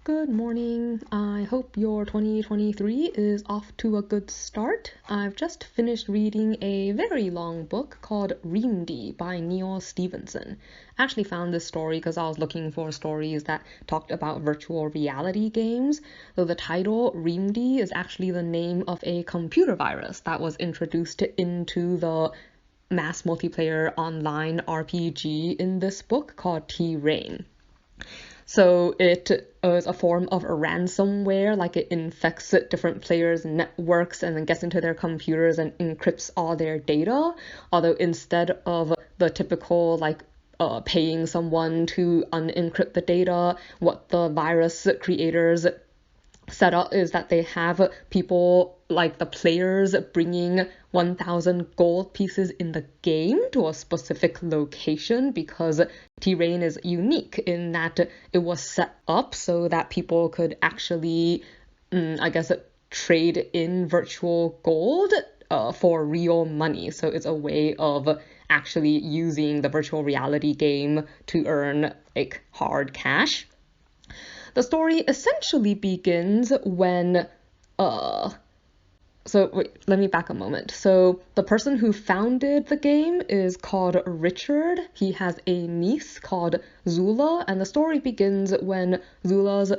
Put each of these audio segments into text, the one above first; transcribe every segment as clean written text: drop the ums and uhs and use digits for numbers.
Good morning. I hope your 2023 is off to a good start. I've just finished reading a very long book called Reamde by Neal Stephenson. I actually found this story because I was looking for stories that talked about virtual reality games. So the title, Reamde, is actually the name of a computer virus that was introduced into the mass multiplayer online RPG in this book called T-Rain. So it is a form of a ransomware, like it infects different players' networks and then gets into their computers and encrypts all their data. Although instead of the typical paying someone to unencrypt the data, what the virus creators set up is that they have people like the players bringing 1,000 gold pieces in the game to a specific location because T-Rain is unique in that it was set up so that people could actually, trade in virtual gold for real money. So it's a way of actually using the virtual reality game to earn like hard cash. The story essentially begins when let me back a moment. So the person who founded the game is called Richard. He has a niece called Zula, and the story begins when Zula's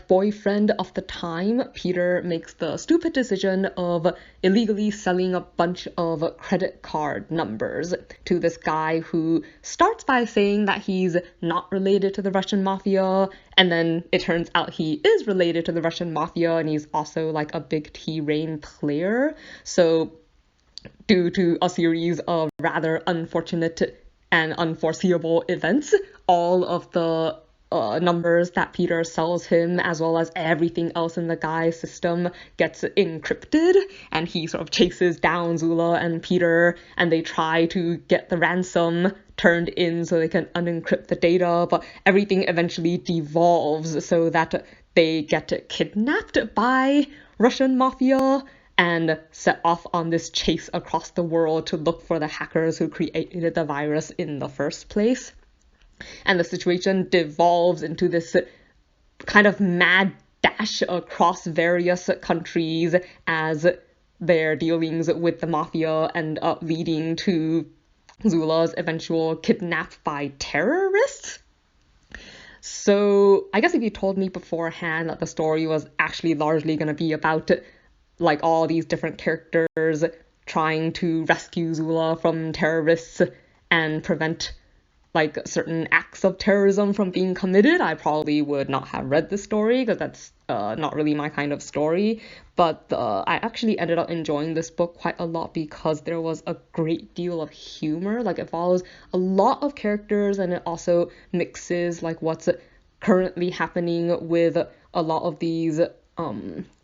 boyfriend of the time, Peter, makes the stupid decision of illegally selling a bunch of credit card numbers to this guy who starts by saying that he's not related to the Russian mafia, and then it turns out he is related to the Russian mafia, and he's also like a big T-Rain player. So due to a series of rather unfortunate and unforeseeable events, all of the numbers that Peter sells him, as well as everything else in the guy's system, gets encrypted, and he sort of chases down Zula and Peter, and they try to get the ransom turned in so they can unencrypt the data, but everything eventually devolves so that they get kidnapped by Russian mafia and set off on this chase across the world to look for the hackers who created the virus in the first place. And the situation devolves into this kind of mad dash across various countries as their dealings with the mafia end up leading to Zula's eventual kidnap by terrorists. So I guess if you told me beforehand that the story was actually largely going to be about like all these different characters trying to rescue Zula from terrorists and prevent like certain acts of terrorism from being committed, I probably would not have read the story because that's not really my kind of story. But I actually ended up enjoying this book quite a lot because there was a great deal of humor. Like it follows a lot of characters and it also mixes like what's currently happening with a lot of these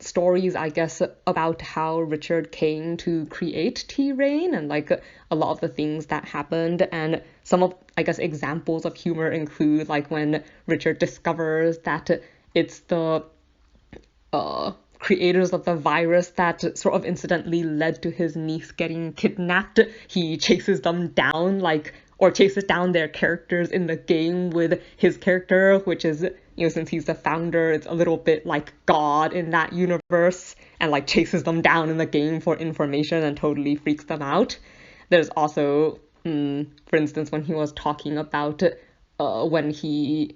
stories, I guess, about how Richard came to create T-Rain and like a lot of the things that happened. And some of, I guess, examples of humor include like when Richard discovers that it's the creators of the virus that sort of incidentally led to his niece getting kidnapped. He chases them down, or chases down their characters in the game with his character, which is, since he's the founder, it's a little bit like God in that universe, and like chases them down in the game for information and totally freaks them out. There's also, for instance, when he was talking about when he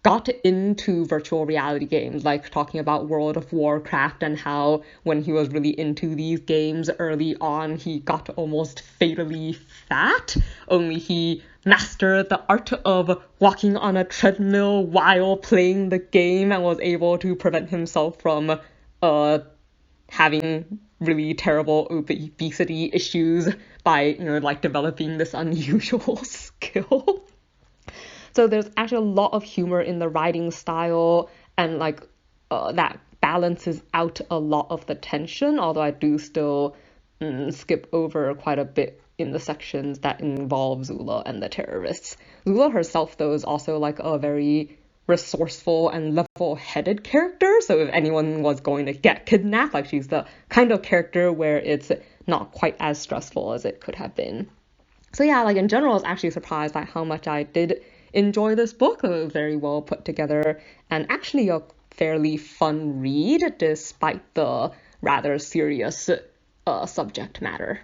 got into virtual reality games, like talking about World of Warcraft and how when he was really into these games early on, he got almost fatally fat, only he mastered the art of walking on a treadmill while playing the game and was able to prevent himself from having really terrible obesity issues by, developing this unusual skill. So there's actually a lot of humor in the writing style and that balances out a lot of the tension, although I do still skip over quite a bit in the sections that involve Zula and the terrorists. Zula herself, though, is also like a very resourceful and level-headed character, so if anyone was going to get kidnapped, like she's the kind of character where it's not quite as stressful as it could have been. So yeah, like in general, I was actually surprised by how much I did enjoy this book. Very well put together and actually a fairly fun read despite the rather serious subject matter.